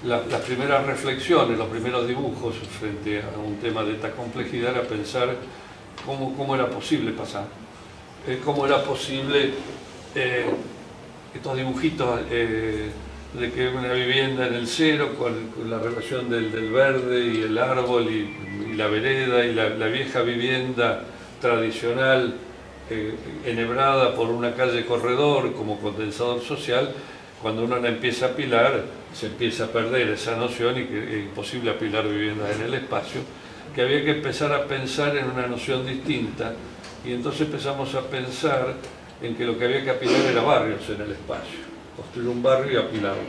las primeras reflexiones, los primeros dibujos frente a un tema de esta complejidad era pensar cómo era posible pasar, cómo era posible estos dibujitos de que una vivienda en el cero con la relación del verde y el árbol y la vereda y la vieja vivienda tradicional enhebrada por una calle corredor como condensador social. Cuando uno la empieza a apilar, se empieza a perder esa noción y que es imposible apilar viviendas en el espacio, que había que empezar a pensar en una noción distinta, y entonces empezamos a pensar en que lo que había que apilar era barrios en el espacio, construir un barrio y apilarlo,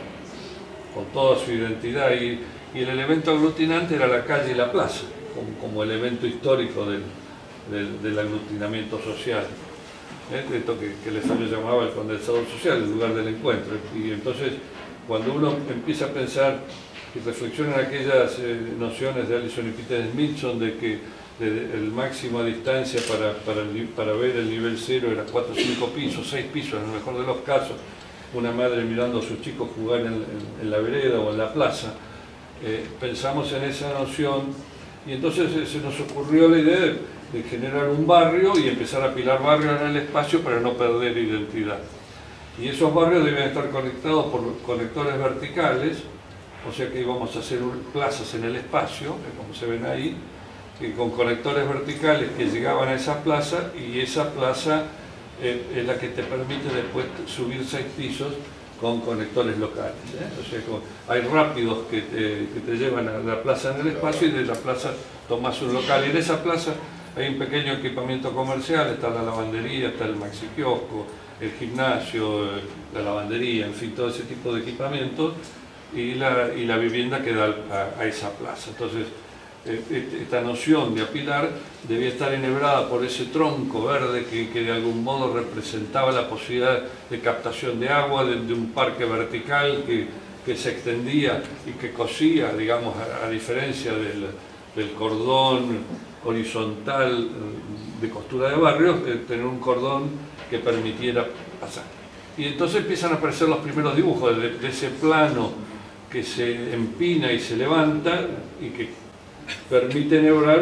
con toda su identidad, y el elemento aglutinante era la calle y la plaza, como elemento histórico del aglutinamiento social. Esto que Lefebvre llamaba el condensador social, el lugar del encuentro. Y entonces, cuando uno empieza a pensar y reflexiona en aquellas nociones de Allison y Peter Smithson de que el máximo a distancia para ver el nivel cero era 4 o 5 pisos, 6 pisos en el mejor de los casos, una madre mirando a sus chicos jugar en la vereda o en la plaza, pensamos en esa noción, y entonces se nos ocurrió la idea de generar un barrio y empezar a apilar barrios en el espacio para no perder identidad. Y esos barrios deben estar conectados por conectores verticales, o sea que íbamos a hacer plazas en el espacio, como se ven ahí, con conectores verticales que llegaban a esa plaza, y esa plaza es la que te permite después subir 6 pisos con conectores locales. O sea, hay rápidos que te llevan a la plaza en el espacio, y de la plaza tomas un local, y en esa plaza hay un pequeño equipamiento comercial, está la lavandería, está el maxi kiosco, el gimnasio, la lavandería, en fin, todo ese tipo de equipamientos, y la vivienda que da a esa plaza. Entonces, esta noción de apilar debía estar enhebrada por ese tronco verde que de algún modo representaba la posibilidad de captación de agua, de un parque vertical que se extendía y que cosía, digamos, a diferencia del cordón horizontal de costura de barrios, tener un cordón que permitiera pasar. Y entonces empiezan a aparecer los primeros dibujos de ese plano que se empina y se levanta y que permite enhebrar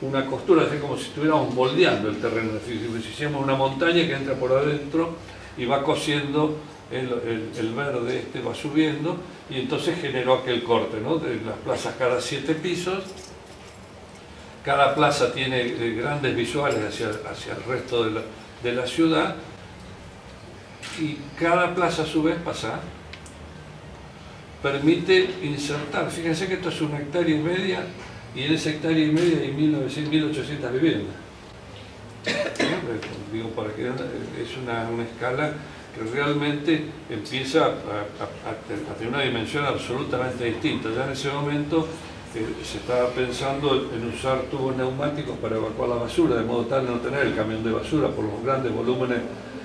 una costura, así como si estuviéramos moldeando el terreno. Si hiciéramos una montaña que entra por adentro y va cosiendo el verde, va subiendo, y entonces generó aquel corte, ¿no? De las plazas cada 7 pisos. Cada plaza tiene grandes visuales hacia el resto de la ciudad, y cada plaza a su vez permite insertar. Fíjense que esto es 1,5 hectáreas, y en esa 1,5 hectáreas hay 1.800 viviendas. Digo, para que es una escala que realmente empieza a tener una dimensión absolutamente distinta. Ya en ese momento se estaba pensando en usar tubos neumáticos para evacuar la basura, de modo tal de no tener el camión de basura por los grandes volúmenes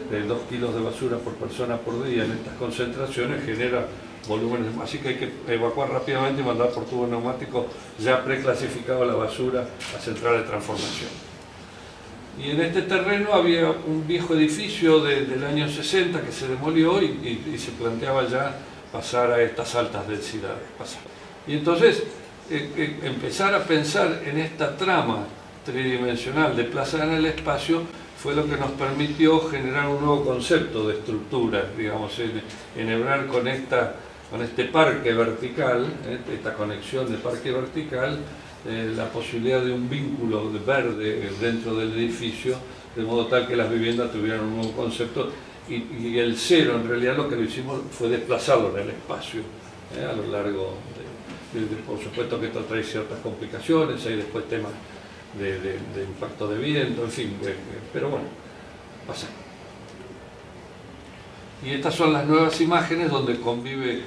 de 2 kilos de basura por persona por día. En estas concentraciones genera volúmenes, así que hay que evacuar rápidamente y mandar por tubos neumáticos ya preclasificado la basura a centrales de transformación. Y en este terreno había un viejo edificio del año 60 que se demolió, y se planteaba ya pasar a estas altas densidades. Y entonces empezar a pensar en esta trama tridimensional de plaza en el espacio fue lo que nos permitió generar un nuevo concepto de estructura, digamos, enhebrar con este parque vertical, esta conexión de parque vertical, la posibilidad de un vínculo de verde dentro del edificio, de modo tal que las viviendas tuvieran un nuevo concepto, y el cero en realidad lo que lo hicimos fue desplazarlo en el espacio, a lo largo por supuesto que esto trae ciertas complicaciones, hay después temas de impacto de viento, en fin, pero bueno, pasa. Y estas son las nuevas imágenes donde convive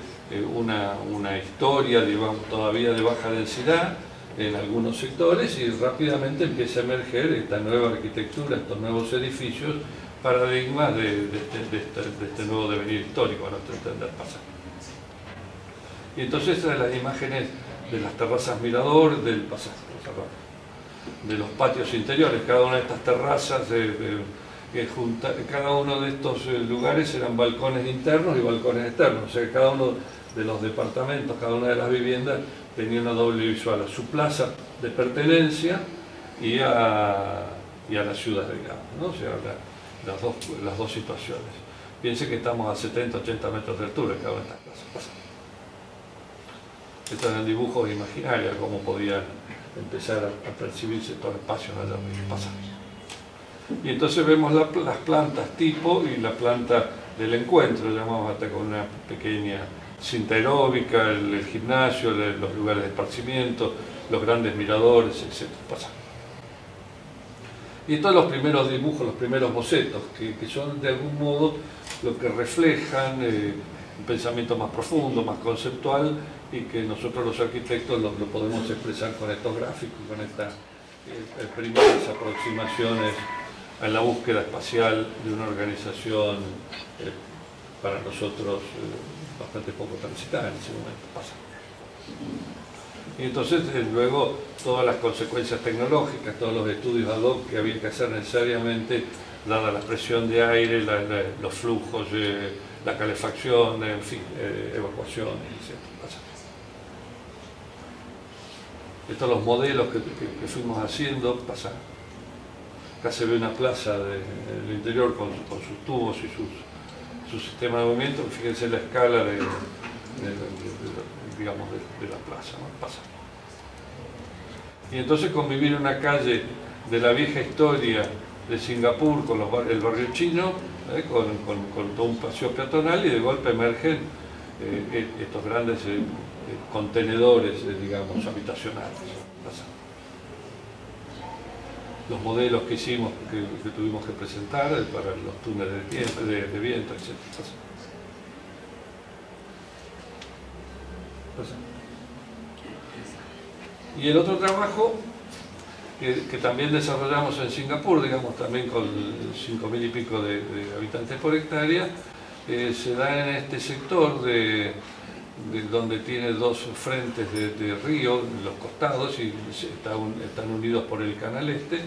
una historia, digamos, todavía de baja densidad en algunos sectores, y rápidamente empieza a emerger esta nueva arquitectura, estos nuevos edificios, paradigmas de este nuevo devenir histórico, a nuestro entender pasa. Y entonces las imágenes de las terrazas mirador, del pasaje, de los patios interiores. Cada una de estas terrazas, cada uno de estos lugares eran balcones internos y balcones externos. O sea, cada uno de los departamentos, cada una de las viviendas tenía una doble visual, a su plaza de pertenencia y a la ciudad, digamos, ¿no? O sea, las dos situaciones. Piense que estamos a 70, 80 metros de altura en cada una de estas plazas. Estos eran dibujos imaginarios, cómo podían empezar a percibirse todos los espacios allá donde pasan. Y entonces vemos las plantas tipo y la planta del encuentro, llamamos hasta con una pequeña cinta aeróbica, el gimnasio, los lugares de esparcimiento, los grandes miradores, etc. Y estos son los primeros dibujos, los primeros bocetos, que son de algún modo lo que reflejan un pensamiento más profundo, más conceptual, y que nosotros los arquitectos lo podemos expresar con estos gráficos, con estas primeras aproximaciones a la búsqueda espacial de una organización para nosotros bastante poco transitada en ese momento. Y entonces luego todas las consecuencias tecnológicas, todos los estudios ad hoc que había que hacer necesariamente, dada la presión de aire, los flujos, la calefacción, en fin, evacuación, etc. Estos son los modelos que fuimos haciendo. Acá se ve una plaza del interior con sus tubos y su sistema de movimiento. Fíjense la escala de la plaza, ¿no? Y entonces convivir en una calle de la vieja historia de Singapur con el barrio chino, con todo un paseo peatonal, y de golpe emergen estos grandes contenedores, digamos, habitacionales. Los modelos que hicimos, que tuvimos que presentar para los túneles de viento, etc. Y el otro trabajo que también desarrollamos en Singapur, digamos, también con 5.000 y pico de habitantes por hectárea, se da en este sector donde tiene dos frentes de río en los costados y están unidos por el canal este,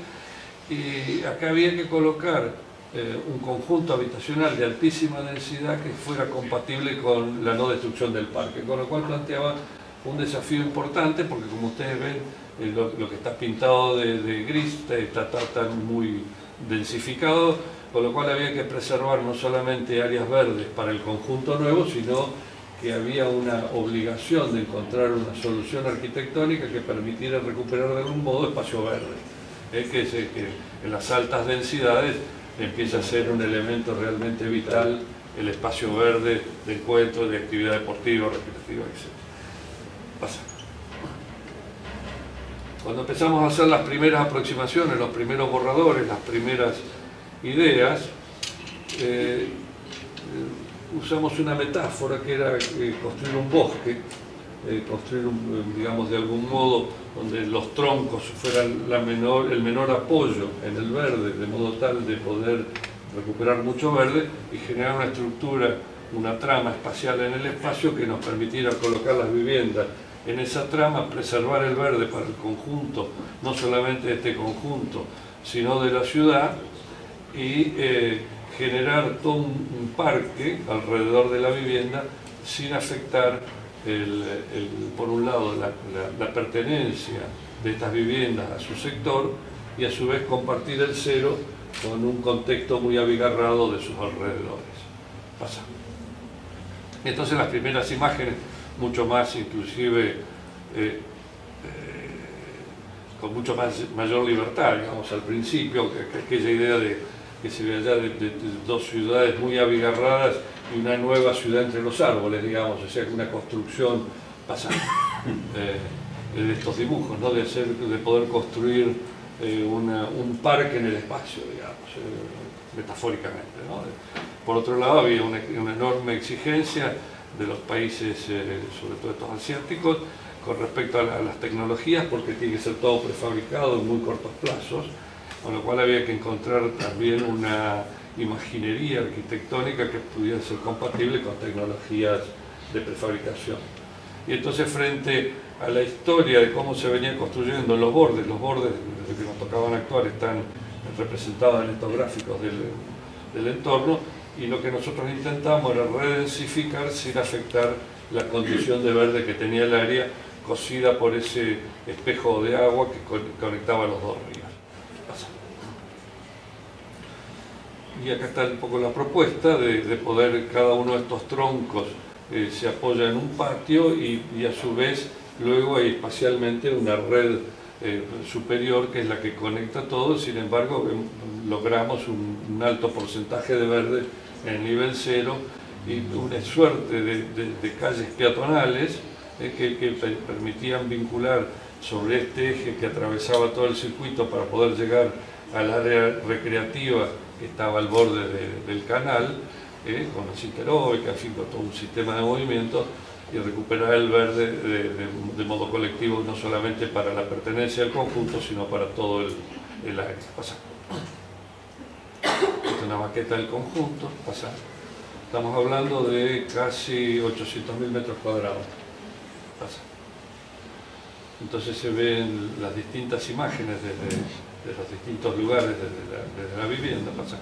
y acá había que colocar un conjunto habitacional de altísima densidad que fuera compatible con la no destrucción del parque, con lo cual planteaba un desafío importante, porque como ustedes ven, lo que está pintado de gris está tan muy densificado, con lo cual había que preservar no solamente áreas verdes para el conjunto nuevo, sino que había una obligación de encontrar una solución arquitectónica que permitiera recuperar de algún modo espacio verde, que en las altas densidades empieza a ser un elemento realmente vital el espacio verde de encuentro, de actividad deportiva, recreativa, etc. Cuando empezamos a hacer las primeras aproximaciones, los primeros borradores, las primeras ideas, usamos una metáfora que era construir un bosque, construir, digamos, de algún modo donde los troncos fueran el menor apoyo en el verde, de modo tal de poder recuperar mucho verde y generar una estructura, una trama espacial en el espacio que nos permitiera colocar las viviendas en esa trama, preservar el verde para el conjunto, no solamente de este conjunto, sino de la ciudad, y generar todo un parque alrededor de la vivienda sin afectar, por un lado, la pertenencia de estas viviendas a su sector y a su vez compartir el cero con un contexto muy abigarrado de sus alrededores. Entonces las primeras imágenes, mucho más inclusive, con mucho mayor libertad, digamos, al principio, que aquella idea que se ve allá de dos ciudades muy abigarradas y una nueva ciudad entre los árboles, digamos, o sea, una construcción de estos dibujos, ¿no? de poder construir un parque en el espacio, digamos, metafóricamente, ¿no? Por otro lado, había una enorme exigencia de los países, sobre todo estos asiáticos, con respecto a las tecnologías, porque tiene que ser todo prefabricado en muy cortos plazos, con lo cual había que encontrar también una imaginería arquitectónica que pudiera ser compatible con tecnologías de prefabricación. Y entonces, frente a la historia de cómo se venían construyendo los bordes que nos tocaban actuar están representados en estos gráficos del entorno, y lo que nosotros intentamos era redensificar sin afectar la condición de verde que tenía el área, cosida por ese espejo de agua que conectaba los dos ríos. Y acá está un poco la propuesta de poder, cada uno de estos troncos se apoya en un patio y a su vez luego hay espacialmente una red superior que es la que conecta todo. Sin embargo, logramos un alto porcentaje de verde en el nivel cero y una suerte de calles peatonales que permitían vincular sobre este eje que atravesaba todo el circuito para poder llegar al área recreativa que estaba al borde del canal, con la cinta aeróbica, en fin, con todo un sistema de movimiento, y recuperar el verde de modo colectivo, no solamente para la pertenencia al conjunto, sino para todo el área. Pasa. Esta es una maqueta del conjunto. Pasa. Estamos hablando de casi 800.000 metros cuadrados. Pasa. Entonces se ven las distintas imágenes de los distintos lugares de la vivienda. Pasa.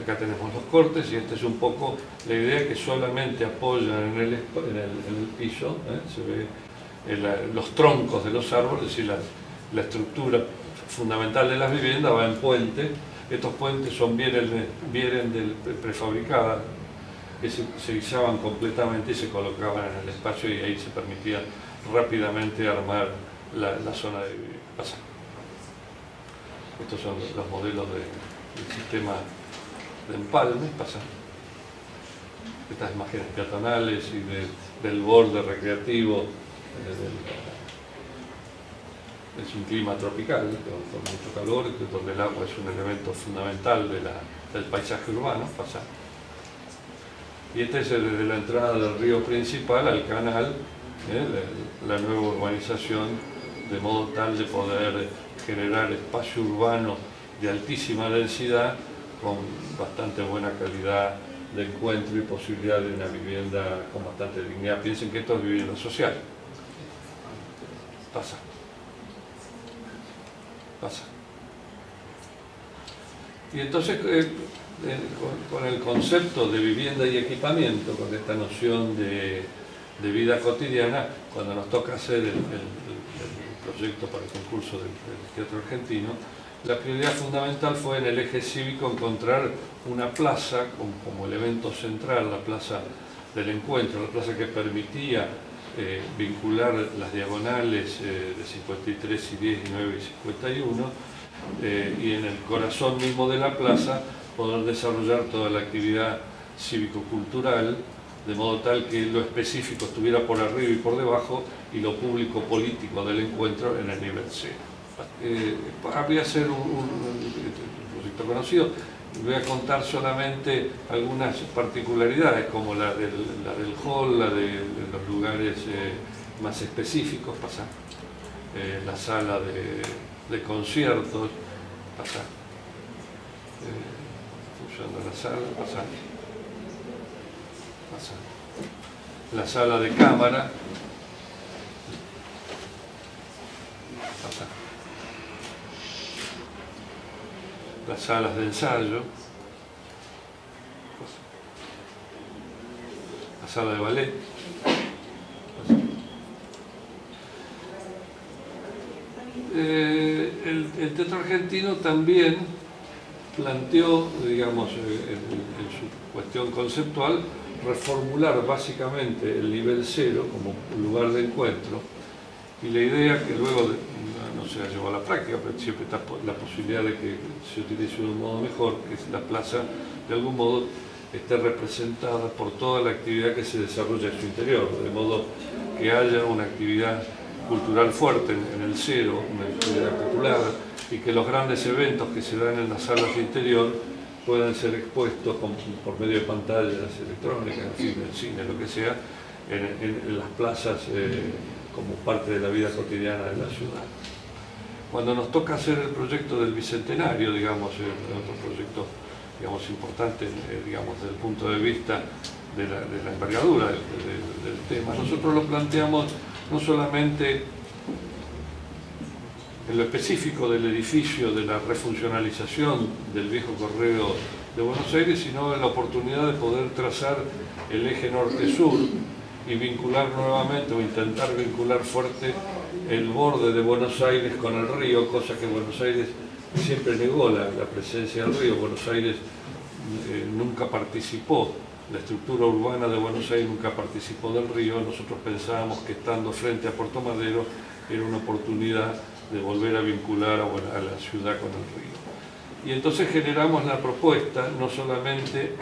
Acá tenemos los cortes y esta es un poco la idea, que solamente apoyan en el piso, se ve los troncos de los árboles y la estructura fundamental de las viviendas va en puente. Estos puentes vienen del prefabricada, que se izaban completamente y se colocaban en el espacio, y ahí se permitía rápidamente armar la zona de vivienda. Pasa. Estos son los modelos del sistema de empalme. Pasa. Estas imágenes peatonales y del borde recreativo. Es un clima tropical con mucho calor, donde el agua es un elemento fundamental del paisaje urbano. Pasa. Y este es desde la entrada del río principal al canal, la nueva urbanización, de modo tal de poder generar espacio urbano de altísima densidad con bastante buena calidad de encuentro y posibilidad de una vivienda con bastante dignidad. Piensen que esto es vivienda social. Pasa. Pasa. Y entonces, con el concepto de vivienda y equipamiento, con esta noción de vida cotidiana, cuando nos toca hacer el proyecto para el concurso del Teatro Argentino, la prioridad fundamental fue en el eje cívico encontrar una plaza como elemento central, la plaza del encuentro, la plaza que permitía vincular las diagonales de 53 y 10 y 9 y 51, y en el corazón mismo de la plaza poder desarrollar toda la actividad cívico-cultural, de modo tal que lo específico estuviera por arriba y por debajo, y lo público-político del encuentro en el nivel C. Habría ser un proyecto conocido. Voy a contar solamente algunas particularidades, como la del hall, la de los lugares más específicos. Pasa. La sala de conciertos. Pasa. Función de la sala. Pasa. Pasa. La sala de cámara. Pasa. Las salas de ensayo. Pasa. La sala de ballet. Pasa. El Teatro Argentino también planteó, digamos, en su cuestión conceptual, reformular básicamente el nivel cero como un lugar de encuentro, y la idea, que luego no se llevó a la práctica, pero siempre está la posibilidad de que se utilice de un modo mejor, que la plaza de algún modo esté representada por toda la actividad que se desarrolla en su interior, de modo que haya una actividad cultural fuerte en el cero, una actividad popular, y que los grandes eventos que se dan en las salas de interior puedan ser expuestos por medio de pantallas electrónicas, en fin, del cine, lo que sea, en las plazas como parte de la vida cotidiana de la ciudad. Cuando nos toca hacer el proyecto del Bicentenario, digamos, otro proyecto, digamos, importante, digamos, desde el punto de vista de la envergadura del tema, nosotros lo planteamos no solamente en lo específico del edificio, de la refuncionalización del viejo correo de Buenos Aires, sino la oportunidad de poder trazar el eje norte-sur y vincular nuevamente, o intentar vincular fuerte el borde de Buenos Aires con el río, cosa que Buenos Aires siempre negó la presencia del río. Buenos Aires nunca participó, la estructura urbana de Buenos Aires nunca participó del río. Nosotros pensábamos que estando frente a Puerto Madero era una oportunidad de volver a vincular a la ciudad con el río. Y entonces generamos la propuesta, no solamente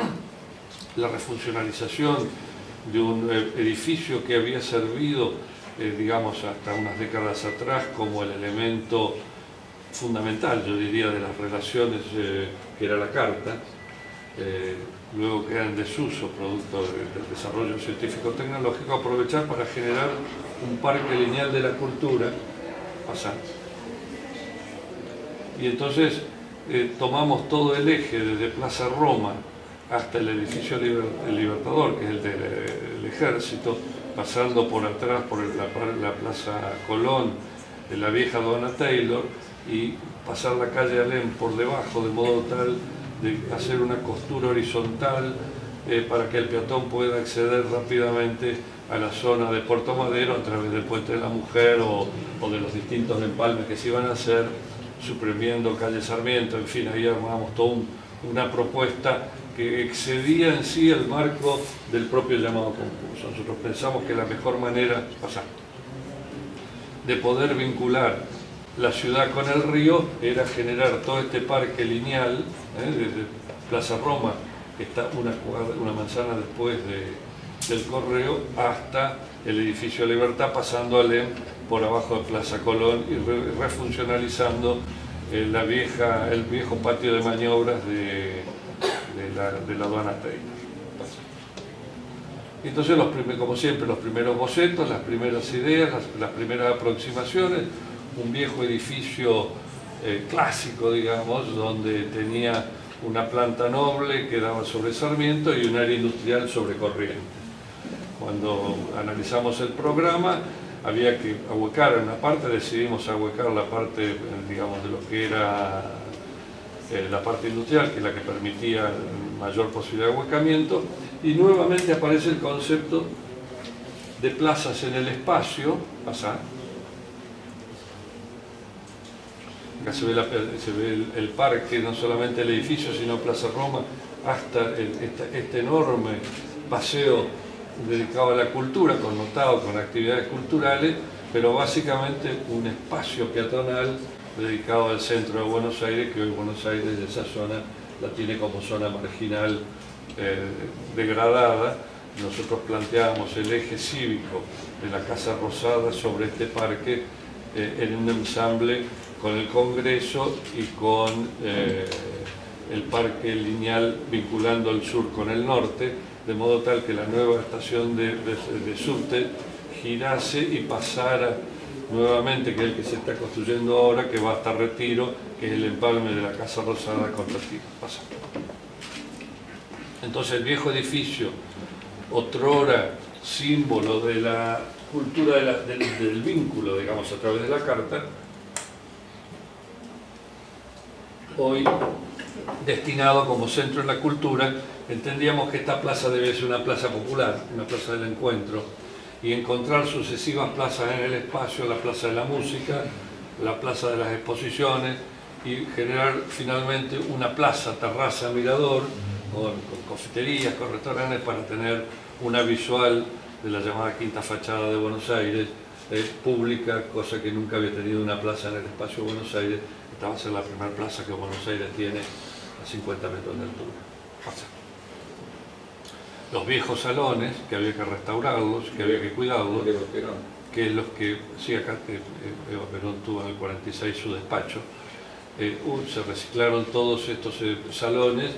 la refuncionalización de un edificio que había servido, digamos, hasta unas décadas atrás como el elemento fundamental, yo diría, de las relaciones que era la carta, luego queda en desuso producto del desarrollo científico-tecnológico, aprovechar para generar un parque lineal de la cultura pasante. Y entonces tomamos todo el eje desde Plaza Roma hasta el edificio El Libertador, que es el del Ejército, pasando por atrás por la Plaza Colón, de la vieja Aduana Taylor, y pasar la calle Alem por debajo, de modo tal de hacer una costura horizontal para que el peatón pueda acceder rápidamente a la zona de Puerto Madero a través del Puente de la Mujer o de los distintos empalmes que se iban a hacer, suprimiendo calle Sarmiento. En fin, ahí armamos toda una propuesta que excedía en sí el marco del propio llamado concurso. Nosotros pensamos que la mejor manera de poder vincular la ciudad con el río era generar todo este parque lineal, desde Plaza Roma, que está una manzana después del Correo, hasta el edificio Libertad, pasando Alem por abajo de Plaza Colón y refuncionalizando el viejo patio de maniobras de la Aduana Taylor. Entonces, como siempre, los primeros bocetos, las primeras ideas, las primeras aproximaciones, un viejo edificio clásico, digamos, donde tenía una planta noble que daba sobre Sarmiento y un área industrial sobre Corrientes. Cuando analizamos el programa, había que ahuecar en una parte, decidimos ahuecar la parte, digamos, de lo que era la parte industrial, que es la que permitía mayor posibilidad de ahuecamiento, y nuevamente aparece el concepto de plazas en el espacio. Acá se ve el parque, no solamente el edificio, sino Plaza Roma, hasta este enorme paseo dedicado a la cultura, connotado con actividades culturales, pero básicamente un espacio peatonal dedicado al centro de Buenos Aires, que hoy Buenos Aires, de esa zona, la tiene como zona marginal degradada. Nosotros planteábamos el eje cívico de la Casa Rosada sobre este parque en un ensamble con el Congreso y con el parque lineal vinculando el sur con el norte, de modo tal que la nueva estación de subte girase y pasara nuevamente, que es el que se está construyendo ahora, que va hasta Retiro, que es el empalme de la Casa Rosada con Retiro. Entonces el viejo edificio, otrora símbolo de la cultura del vínculo, digamos, a través de la carta, hoy destinado como centro de la cultura, entendíamos que esta plaza debe ser una plaza popular, una plaza del encuentro, y encontrar sucesivas plazas en el espacio, la plaza de la música, la plaza de las exposiciones, y generar finalmente una plaza, terraza, mirador, con cafeterías, con restaurantes, para tener una visual de la llamada quinta fachada de Buenos Aires, pública, cosa que nunca había tenido una plaza en el espacio de Buenos Aires. Esta va a ser la primera plaza que Buenos Aires tiene a 50 metros de altura. Los viejos salones, que había que restaurarlos, que había que cuidarlos, que es los que, sí, acá Eva Perón tuvo en el 46 su despacho, se reciclaron todos estos salones,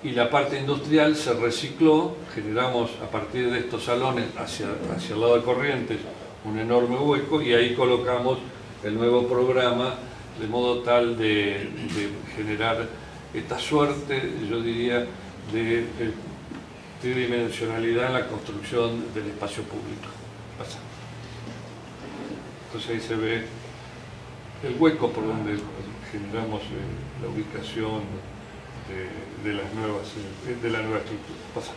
y la parte industrial se recicló. Generamos a partir de estos salones hacia el lado de Corrientes un enorme hueco, y ahí colocamos el nuevo programa, de modo tal de generar esta suerte, yo diría, de tridimensionalidad en la construcción del espacio público. Entonces ahí se ve el hueco por donde generamos la ubicación de la nueva estructura. Pasamos.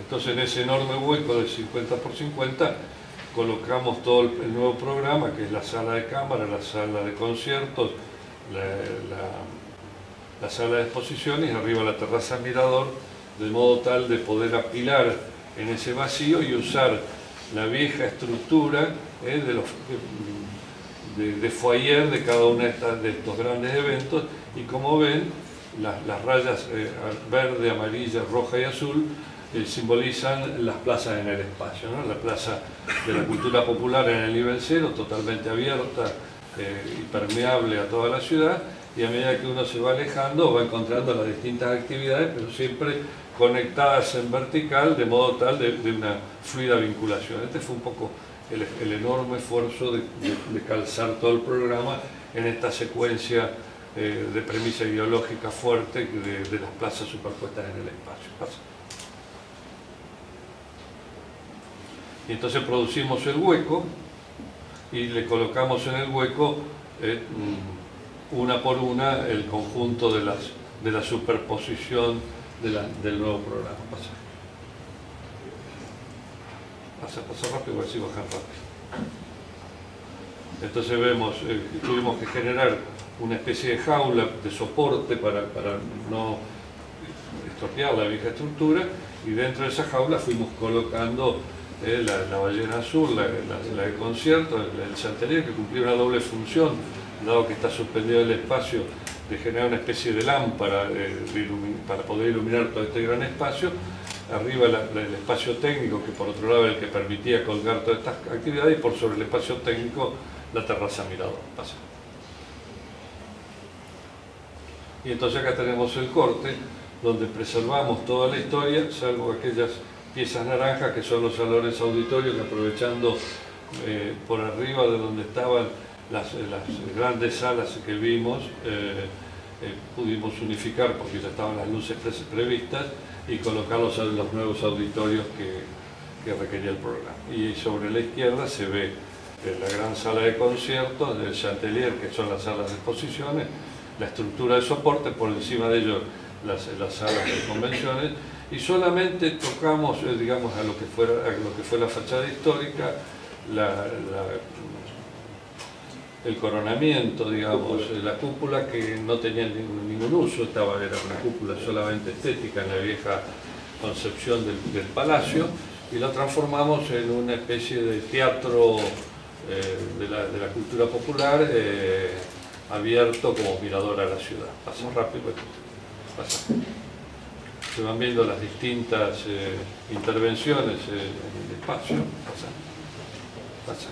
Entonces en ese enorme hueco de 50 por 50 colocamos todo el nuevo programa, que es la sala de cámara, la sala de conciertos, la sala de exposiciones y arriba la terraza mirador, de modo tal de poder apilar en ese vacío y usar la vieja estructura de foyer de cada uno de estos grandes eventos. Y como ven, las rayas verde, amarilla, roja y azul simbolizan las plazas en el espacio, ¿no? La plaza de la cultura popular en el nivel 0, totalmente abierta y permeable a toda la ciudad, y a medida que uno se va alejando va encontrando las distintas actividades, pero siempre conectadas en vertical, de modo tal de una fluida vinculación. Este fue un poco el enorme esfuerzo de calzar todo el programa en esta secuencia de premisa ideológica fuerte de las plazas superpuestas en el espacio. Y entonces producimos el hueco y le colocamos en el hueco una por una el conjunto de la superposición del nuevo programa. Pasa rápido, a ver si bajan rápido. Entonces vemos, tuvimos que generar una especie de jaula de soporte para no estropear la vieja estructura, y dentro de esa jaula fuimos colocando la ballena azul, la de concierto, el chandelier, que cumplía una doble función, dado que está suspendido el espacio, de generar una especie de lámpara para poder iluminar todo este gran espacio. Arriba el espacio técnico, que por otro lado era el que permitía colgar todas estas actividades, y por sobre el espacio técnico la terraza mirador. Pasa. Y entonces acá tenemos el corte, donde preservamos toda la historia, salvo aquellas piezas naranjas que son los salones auditorios, que aprovechando por arriba de donde estaban las grandes salas que vimos, pudimos unificar, porque ya estaban las luces previstas, y colocarlos en los nuevos auditorios que requería el programa. Y sobre la izquierda se ve la gran sala de conciertos, el chandelier, que son las salas de exposiciones, la estructura de soporte, por encima de ello las salas de convenciones, y solamente tocamos, digamos, a lo que fue la fachada histórica, el coronamiento, digamos, la cúpula, que no tenía ningún uso, era una cúpula solamente estética en la vieja concepción del palacio, y la transformamos en una especie de teatro de la cultura popular, abierto como mirador a la ciudad. Pasa rápido, pasa. Se van viendo las distintas intervenciones en el espacio. Pasa.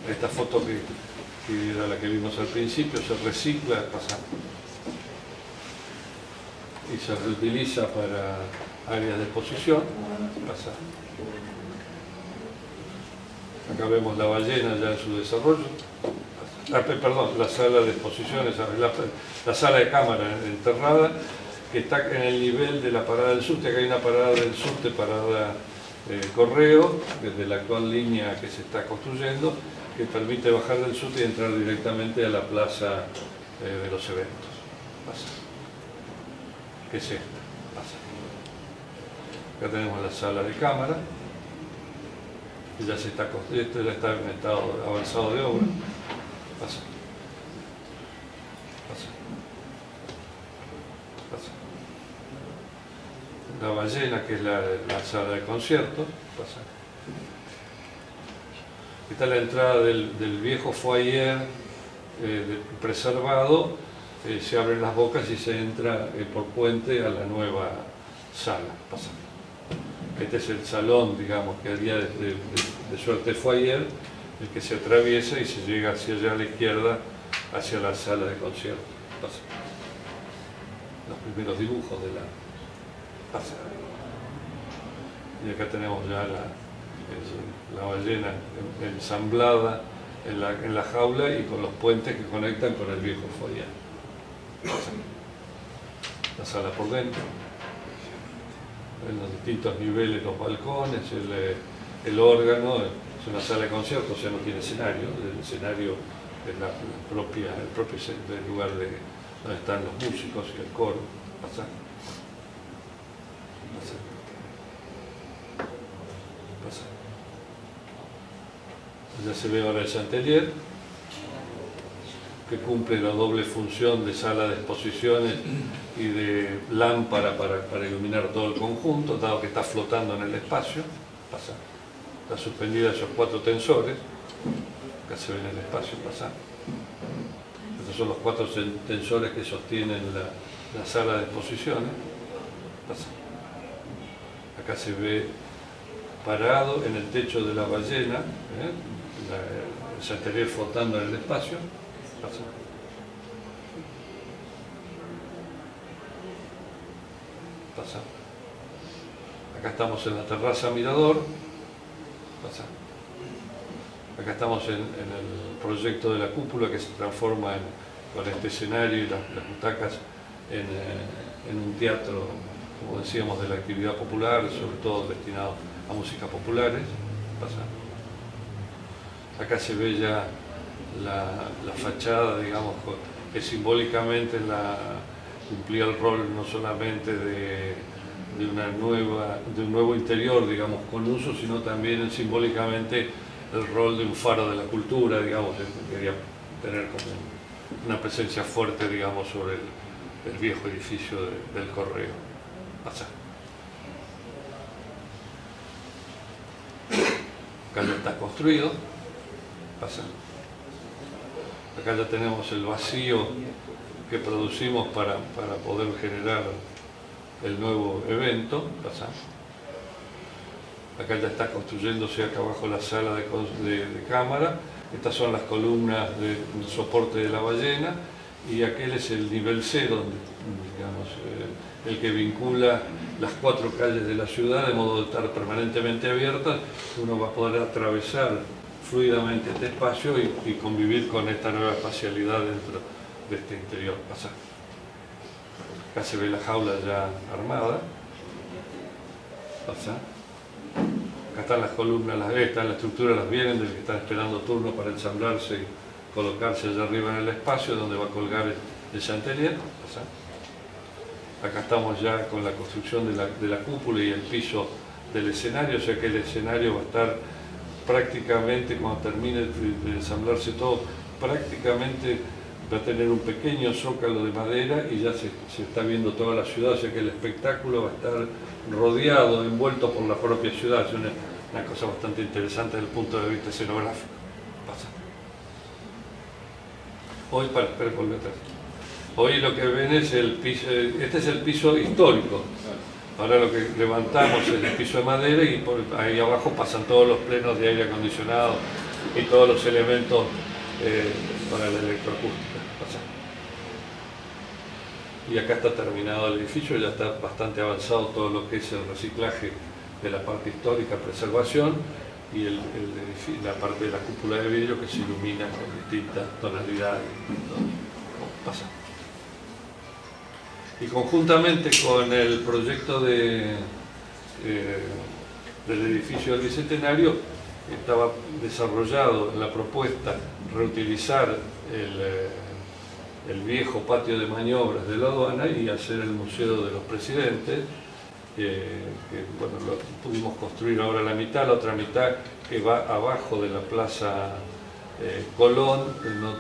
Esta foto que era la que vimos al principio se recicla, pasa, y se reutiliza para áreas de exposición. Pasa. Acá vemos la ballena ya en su desarrollo. Perdón, la sala de exposiciones, la sala de cámara enterrada, que está en el nivel de la parada del subte. Acá hay una parada del subte, parada Correo, desde la actual línea que se está construyendo, que permite bajar del subte y entrar directamente a la plaza de los eventos. Pasa. ¿Qué es esta? Pasa. Acá tenemos la sala de cámara, que ya se está construyendo, esto ya está en estado avanzado de obra. Pasa. Pasa. Pasa. La ballena, que es la sala de conciertos. Pasa. Está la entrada del viejo foyer preservado, se abren las bocas y se entra por puente a la nueva sala. Pasa. Este es el salón, digamos, que haría de suerte foyer, el que se atraviesa y se llega hacia allá a la izquierda, hacia la sala de conciertos. Pasa. Los primeros dibujos de la... Pasa. Y acá tenemos ya la ballena ensamblada en la jaula y con los puentes que conectan con el viejo foyer. La sala por dentro, en los distintos niveles, los balcones, el órgano, Es una sala de conciertos, o sea, no tiene escenario. El escenario es el propio lugar donde están los músicos y el coro. Pasa. Ya se ve ahora el Chantelier, que cumple la doble función de sala de exposiciones y de lámpara para iluminar todo el conjunto, dado que está flotando en el espacio. Pasa. Está suspendida esos 4 tensores, acá se ve en el espacio. Pasa. Estos son los 4 tensores que sostienen la sala de exposiciones. Pasa. Acá se ve parado en el techo de la ballena, el Chantelier flotando en el espacio. Pasa. Pasa. Acá estamos en la terraza Mirador. Pasa. Acá estamos en el proyecto de la cúpula, que se transforma con este escenario y las butacas en un teatro, como decíamos, de la actividad popular, sobre todo destinado a músicas populares. Pasa. Acá se ve ya la fachada, digamos, que simbólicamente cumplía el rol no solamente de un nuevo interior, digamos, con uso, sino también simbólicamente el rol de un faro de la cultura, digamos. Quería tener como una presencia fuerte, digamos, sobre el viejo edificio del Correo. Pasa. Acá ya está construido. Pasa. Acá ya tenemos el vacío que producimos para poder generar el nuevo evento. Pasa. Acá ya está construyéndose acá abajo la sala de cámara. Estas son las columnas del soporte de la ballena, y aquel es el nivel 0, digamos, el que vincula las 4 calles de la ciudad, de modo de estar permanentemente abiertas. Uno va a poder atravesar fluidamente este espacio y convivir con esta nueva espacialidad dentro de este interior. Pasa. Acá se ve la jaula ya armada. Pasa. Acá están las columnas, están la estructura, las vienen, del que están esperando turno para ensamblarse y colocarse allá arriba en el espacio donde va a colgar el Chantelier. Pasa. Acá estamos ya con la construcción de la cúpula y el piso del escenario, o sea que el escenario va a estar prácticamente, cuando termine de ensamblarse todo, prácticamente va a tener un pequeño zócalo de madera y ya se está viendo toda la ciudad, o sea que el espectáculo va a estar rodeado, envuelto por la propia ciudad. Es una cosa bastante interesante desde el punto de vista escenográfico. Pasa. Hoy lo que ven es el piso, este es el piso histórico. Ahora lo que levantamos es el piso de madera y ahí abajo pasan todos los plenos de aire acondicionado y todos los elementos para la electroacústica. Pasa. Y acá está terminado el edificio, ya está bastante avanzado todo lo que es el reciclaje de la parte histórica, preservación, y la parte de la cúpula de vidrio que se ilumina con distintas tonalidades. Pasa. Y conjuntamente con el proyecto del edificio del Bicentenario, estaba desarrollado la propuesta reutilizar el viejo patio de maniobras de la aduana y hacer el Museo de los Presidentes, bueno, lo pudimos construir ahora la mitad, la otra mitad que va abajo de la Plaza Colón,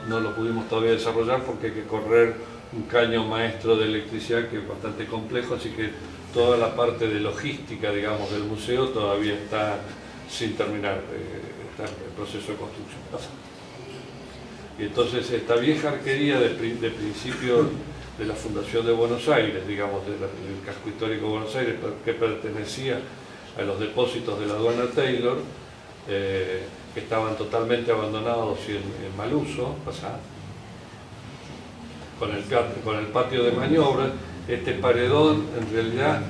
no lo pudimos todavía desarrollar porque hay que correr un caño maestro de electricidad que es bastante complejo, así que toda la parte de logística, digamos, del museo todavía está sin terminar, está en proceso de construcción. Y entonces esta vieja arquería de principio de la Fundación de Buenos Aires, digamos, del casco histórico de Buenos Aires, que pertenecía a los depósitos de la aduana Taylor, que estaban totalmente abandonados y en mal uso, con el patio de maniobras. Este paredón en realidad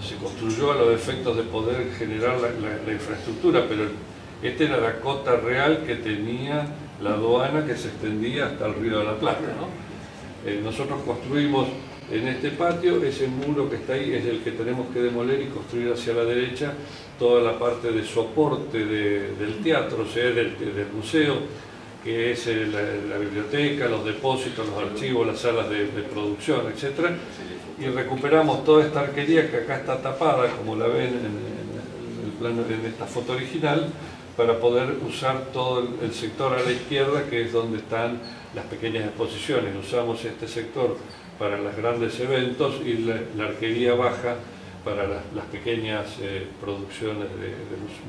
se construyó a los efectos de poder generar la infraestructura, pero esta era la cota real que tenía la aduana, que se extendía hasta el Río de la Plata, ¿no? Nosotros construimos en este patio. Ese muro que está ahí es el que tenemos que demoler y construir hacia la derecha toda la parte de soporte del teatro, o sea, del museo, que es la biblioteca, los depósitos, los archivos, las salas de producción, etc. Y recuperamos toda esta arquería que acá está tapada, como la ven en el plano, en esta foto original, para poder usar todo el sector a la izquierda, que es donde están las pequeñas exposiciones. Usamos este sector para los grandes eventos y la arquería baja para las pequeñas producciones de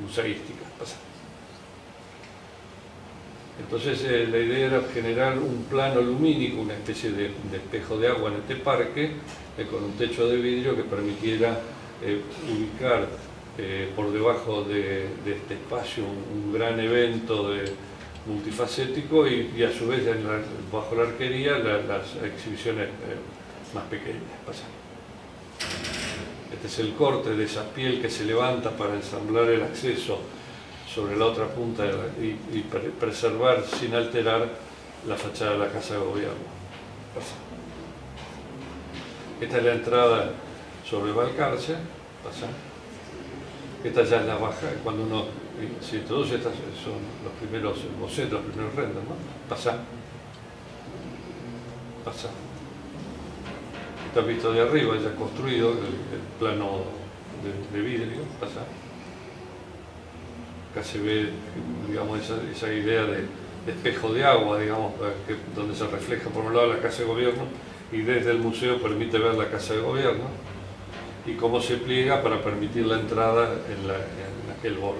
museísticas. Entonces la idea era generar un plano lumínico, una especie de espejo de agua en este parque, con un techo de vidrio que permitiera ubicar por debajo de este espacio un gran evento multifacético y a su vez bajo la arquería las exhibiciones más pequeñas. Este es el corte de esa piel que se levanta para ensamblar el acceso sobre la otra punta y preservar sin alterar la fachada de la Casa de Gobierno. Esta es la entrada sobre Balcarce. Esta ya es la baja, cuando uno se introduce, estas son los primeros bocetos, los primeros renders, ¿no? Pasá. Está visto de arriba, ya construido el plano de vidrio. Acá se ve, digamos, esa idea de espejo de agua, digamos, donde se refleja por un lado la Casa de Gobierno y desde el museo permite ver la Casa de Gobierno y cómo se pliega para permitir la entrada en aquel borde.